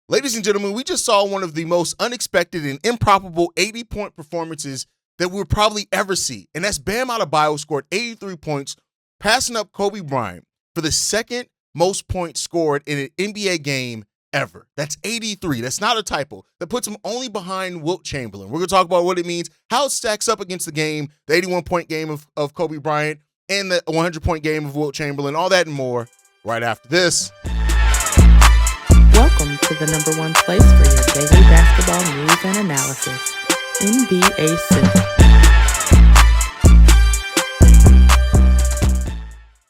Ladies and gentlemen, we just saw one of the most unexpected and improbable 80-point performances that we'll probably ever see. And that's Bam Adebayo scored 83 points, passing up Kobe Bryant for the second most points scored in an NBA game ever. That's 83. That's not a typo. That puts him only behind Wilt Chamberlain. We're going to talk about what it means, how it stacks up against the game, the 81-point game of Kobe Bryant, and the 100-point game of Wilt Chamberlain, all that and more right after this. Welcome to the number one place for your daily basketball news and analysis, NBA Central.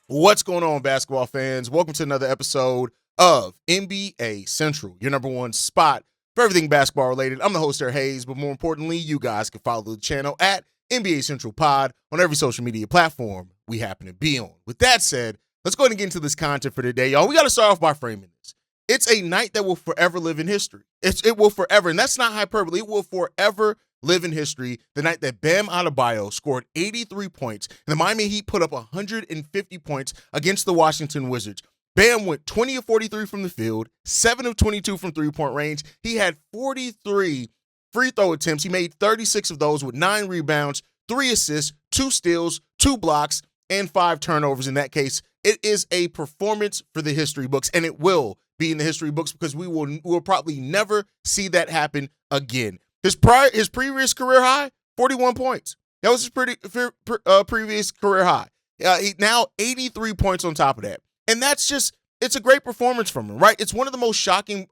What's going on, basketball fans? Welcome to another episode of NBA Central, your number one spot for everything basketball related. I'm the host there, Haize, but more importantly, you guys can follow the channel at NBA Central Pod on every social media platform we happen to be on. With that said, let's go ahead and get into this content for today, y'all. We got to start off by framing this. It's a night that will forever live in history. It will forever, and that's not hyperbole. It will forever live in history. The night that Bam Adebayo scored 83 points, and the Miami Heat put up 150 points against the Washington Wizards. Bam went 20 of 43 from the field, 7 of 22 from three-point range. He had 43 free throw attempts. He made 36 of those with 9 rebounds, 3 assists, 2 steals, 2 blocks, and 5 turnovers in that case. It is a performance for the history books, and it will be in the history books because we will probably never see that happen again. His previous career high, 41 points. That was his previous career high. He now 83 points on top of that. And that's just, it's a great performance from him, right? It's one of the most shocking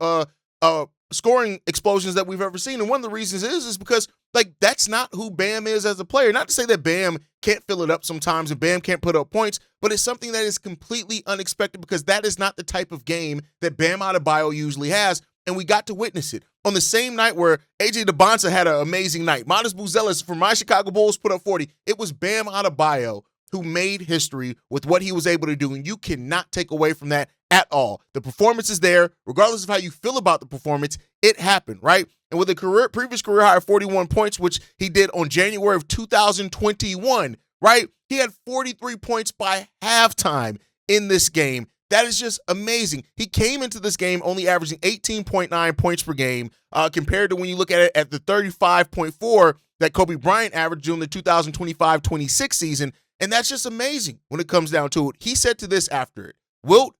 scoring explosions that we've ever seen. And one of the reasons is because, like, that's not who Bam is as a player. Not to say that Bam can't fill it up sometimes and Bam can't put up points, but it's something that is completely unexpected because that is not the type of game that Bam Adebayo usually has, and we got to witness it. On the same night where A.J. DeBonta had an amazing night, Modest Buzelis from my Chicago Bulls put up 40, it was Bam Adebayo who made history with what he was able to do, and you cannot take away from that at all. The performance is there. Regardless of how you feel about the performance, it happened, right? And with a previous career high of 41 points, which he did on January of 2021, right? He had 43 points by halftime in this game. That is just amazing. He came into this game only averaging 18.9 points per game compared to when you look at it at the 35.4 that Kobe Bryant averaged during the 2025-26 season. And that's just amazing when it comes down to it. He said to this after it, Wilt,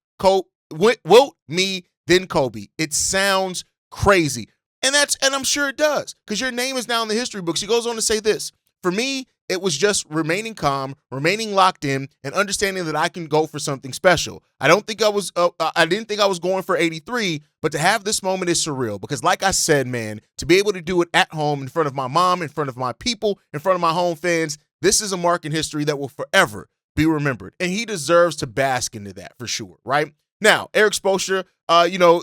me, then Kobe. It sounds crazy. And I'm sure it does, because your name is now in the history books. He goes on to say this: for me, it was just remaining calm, remaining locked in, and understanding that I can go for something special. I didn't think I was going for 83, but to have this moment is surreal because, like I said, man, to be able to do it at home in front of my mom, in front of my people, in front of my home fans, this is a mark in history that will forever be remembered, and he deserves to bask into that for sure, right? Now, Eric Spoelstra,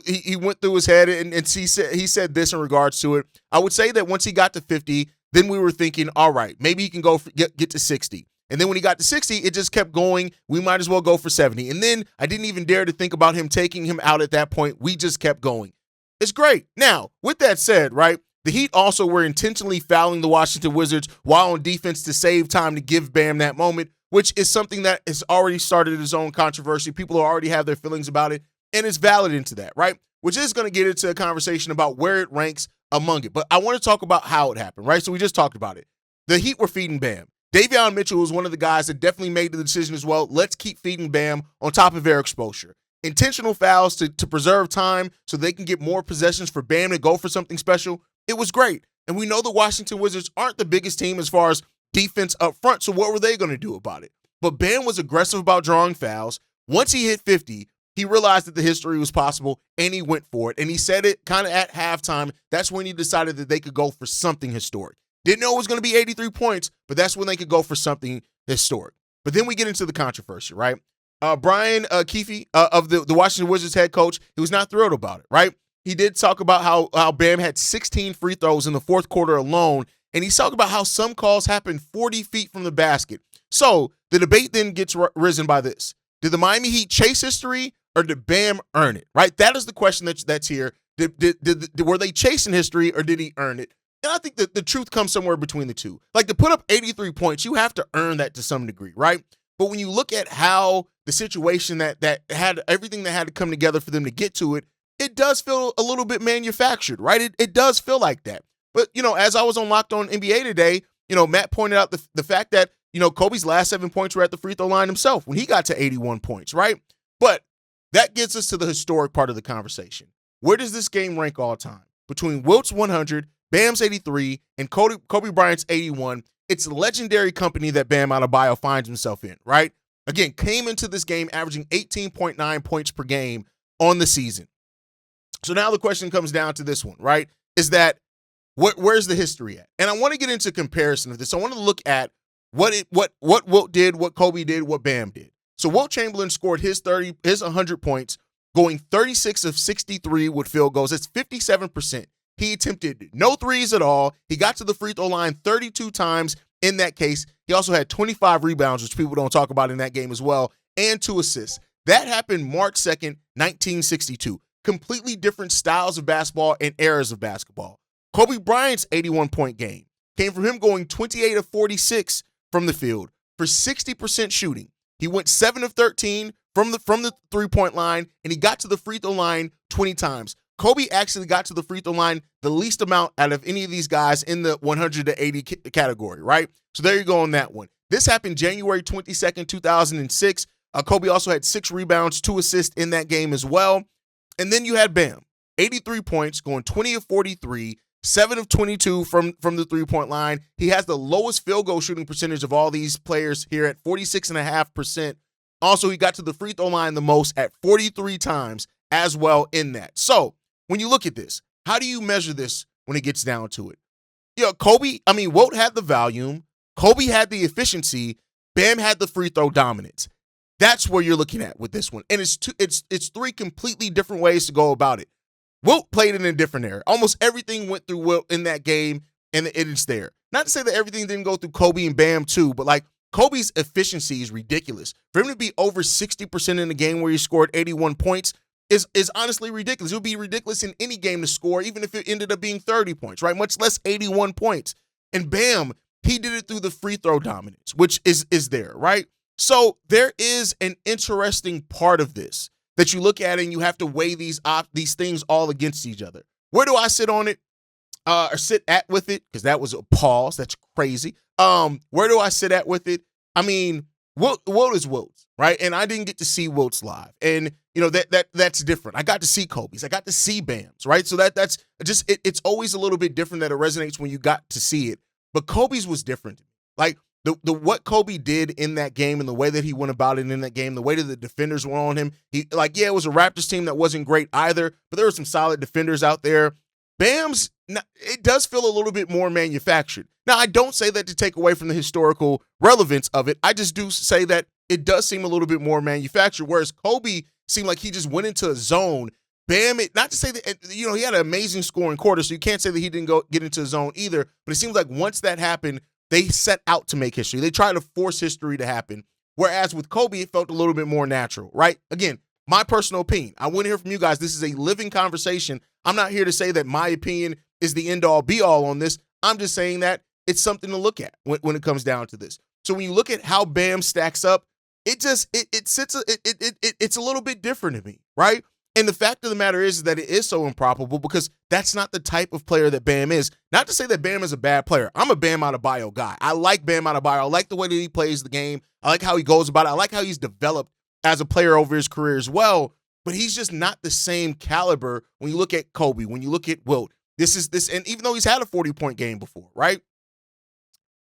he went through his head and he said this in regards to it. I would say that once he got to 50, then we were thinking, all right, maybe he can get to 60. And then when he got to 60, it just kept going. We might as well go for 70. And then I didn't even dare to think about him taking him out at that point. We just kept going. It's great. Now, with that said, right, the Heat also were intentionally fouling the Washington Wizards while on defense to save time to give Bam that moment, which is something that has already started its own controversy. People already have their feelings about it, and it's valid into that, right? Which is going to get into a conversation about where it ranks among it. But I want to talk about how it happened, right? So we just talked about it. The Heat were feeding Bam. Davion Mitchell was one of the guys that definitely made the decision as well. Let's keep feeding Bam on top of Eric Spoelstra. Intentional fouls to preserve time so they can get more possessions for Bam to go for something special. It was great. And we know the Washington Wizards aren't the biggest team as far as defense up front, so what were they going to do about it? But Bam was aggressive about drawing fouls. Once he hit 50, he realized that the history was possible, and he went for it. And he said it kind of at halftime. That's when he decided that they could go for something historic. Didn't know it was going to be 83 points, but that's when they could go for something historic. But then we get into the controversy, right? Brian Keefe of the Washington Wizards head coach, he was not thrilled about it, right? He did talk about how Bam had 16 free throws in the fourth quarter alone, and he's talking about how some calls happened 40 feet from the basket. So the debate then gets risen by this. Did the Miami Heat chase history or did Bam earn it, right? That is the question that's here. Were they chasing history or did he earn it? And I think that the truth comes somewhere between the two. Like, to put up 83 points, you have to earn that to some degree, right? But when you look at how the situation that had everything that had to come together for them to get to it, it does feel a little bit manufactured, right? It does feel like that. But, as I was on Locked On NBA today, Matt pointed out the fact that, Kobe's last 7 points were at the free throw line himself when he got to 81 points, right? But that gets us to the historic part of the conversation. Where does this game rank all time? Between Wilt's 100, Bam's 83, and Kobe Bryant's 81, it's legendary company that Bam Adebayo finds himself in, right? Again, came into this game averaging 18.9 points per game on the season. So now the question comes down to this one, right? Is that where's the history at? And I want to get into comparison of this. I want to look at what Wilt did, what Kobe did, what Bam did. So Wilt Chamberlain scored his 100 points, going 36 of 63 with field goals. That's 57%. He attempted no threes at all. He got to the free throw line 32 times in that case. He also had 25 rebounds, which people don't talk about in that game as well, and 2 assists. That happened March 2nd, 1962. Completely different styles of basketball and eras of basketball. Kobe Bryant's 81-point game came from him going 28 of 46 from the field for 60% shooting. He went 7 of 13 from the three-point line, and he got to the free throw line 20 times. Kobe actually got to the free throw line the least amount out of any of these guys in the 100 to 80 category, right? So there you go on that one. This happened January 22nd, 2006. Kobe also had 6 rebounds, 2 assists in that game as well. And then you had Bam, 83 points, going 20 of 43, 7 of 22 from the three-point line. He has the lowest field goal shooting percentage of all these players here at 46.5%. Also, he got to the free throw line the most at 43 times as well in that. So when you look at this, how do you measure this when it gets down to it? Wilt had the volume. Kobe had the efficiency. Bam had the free throw dominance. That's where you're looking at with this one. And it's 3 completely different ways to go about it. Wilt played in a different era. Almost everything went through Wilt in that game, and it's there. Not to say that everything didn't go through Kobe and Bam too, but like Kobe's efficiency is ridiculous. For him to be over 60% in a game where he scored 81 points is honestly ridiculous. It would be ridiculous in any game to score, even if it ended up being 30 points, right? Much less 81 points. And Bam, he did it through the free throw dominance, which is there, right? So there is an interesting part of this that you look at and you have to weigh these things all against each other. Where do I sit on it or sit at with it? Because that was a pause. That's crazy. Where do I sit at with it? I mean, Wilt is Wilt's, right? And I didn't get to see Wilt's live. And, that's different. I got to see Kobe's. I got to see Bam's, right? So that's just, it's always a little bit different that it resonates when you got to see it. But Kobe's was different. Like, the what Kobe did in that game and the way that he went about it in that game, the way that the defenders went on him, it was a Raptors team that wasn't great either, but there were some solid defenders out there. Bam's, it does feel a little bit more manufactured. Now, I don't say that to take away from the historical relevance of it. I just do say that it does seem a little bit more manufactured, whereas Kobe seemed like he just went into a zone. Bam, not to say that, he had an amazing scoring quarter, so you can't say that he didn't get into a zone either, but it seems like once that happened, they set out to make history. They tried to force history to happen. Whereas with Kobe, it felt a little bit more natural, right? Again, my personal opinion. I want to hear from you guys. This is a living conversation. I'm not here to say that my opinion is the end all be all on this. I'm just saying that it's something to look at when it comes down to this. So when you look at how Bam stacks up, it's a little bit different to me, right? And the fact of the matter is that it is so improbable because that's not the type of player that Bam is. Not to say that Bam is a bad player. I'm a Bam Adebayo guy. I like Bam Adebayo. I like the way that he plays the game. I like how he goes about it. I like how he's developed as a player over his career as well. But he's just not the same caliber when you look at Kobe, when you look at Wilt. And even though he's had a 40-point game before, right?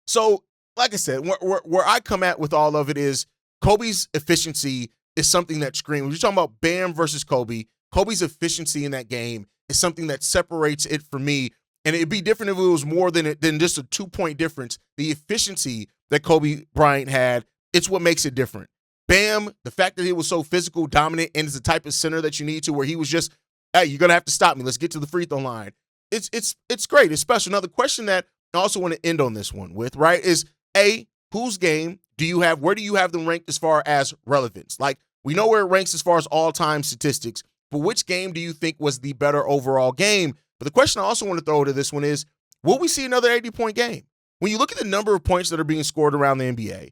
So, like I said, where I come at with all of it is Kobe's efficiency is something that screams. When you're talking about Bam versus Kobe, Kobe's efficiency in that game is something that separates it for me. And it'd be different if it was more than just a 2-point difference. The efficiency that Kobe Bryant had, it's what makes it different. Bam, the fact that he was so physical, dominant, and is the type of center that you need to where he was just, hey, you're going to have to stop me. Let's get to the free throw line. It's great. It's special. Now, the question that I also want to end on this one with, right, is A, whose game do you have? Where do you have them ranked as far as relevance? Like, we know where it ranks as far as all-time statistics, but which game do you think was the better overall game? But the question I also want to throw to this one is, will we see another 80-point game? When you look at the number of points that are being scored around the NBA,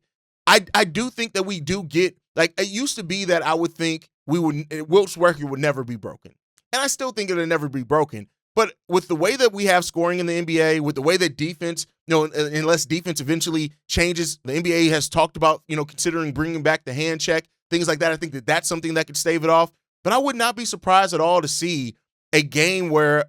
I do think that we do get, like, it used to be that I would think Wilt's record would never be broken. and I still think it'll never be broken. But with the way that we have scoring in the NBA, with the way that defense, unless defense eventually changes, the NBA has talked about, considering bringing back the hand check, things like that. I think that that's something that could stave it off. But I would not be surprised at all to see a game where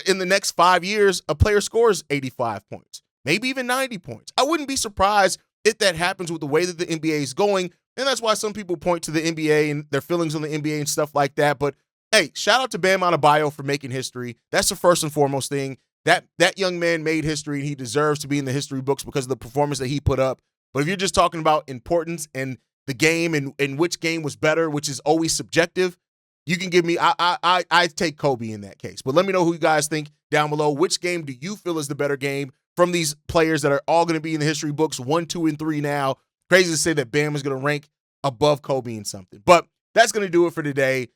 in the next 5 years, a player scores 85 points, maybe even 90 points. I wouldn't be surprised if that happens with the way that the NBA is going. And that's why some people point to the NBA and their feelings on the NBA and stuff like that. But hey, shout out to Bam Adebayo for making history. That's the first and foremost thing. That young man made history, and he deserves to be in the history books because of the performance that he put up. But if you're just talking about importance and the game and which game was better, which is always subjective, you can give me, I take Kobe in that case. But let me know who you guys think down below. Which game do you feel is the better game from these players that are all going to be in the history books, 1, 2, and 3 now? Crazy to say that Bam is going to rank above Kobe in something. But that's going to do it for today.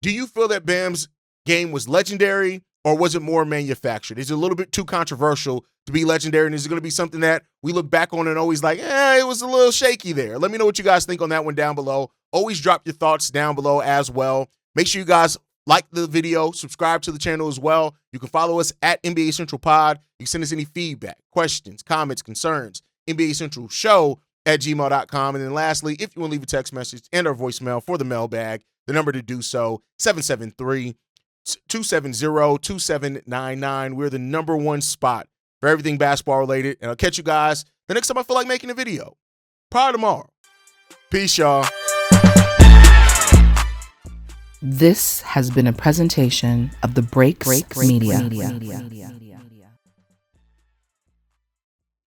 Do you feel that Bam's game was legendary, or was it more manufactured? Is it a little bit too controversial to be legendary, and is it going to be something that we look back on and always like, it was a little shaky there? Let me know what you guys think on that one down below. Always drop your thoughts down below as well. Make sure you guys like the video, subscribe to the channel as well. You can follow us at NBA Central Pod. You can send us any feedback, questions, comments, concerns, NBA Central Show at gmail.com. And then lastly, if you want to leave a text message and our voicemail for the mailbag, the number to do so, 773-270-2799. We're the #1 spot for everything basketball related. And I'll catch you guys the next time I feel like making a video. Probably tomorrow. Peace, y'all. This has been a presentation of the Breaks Media.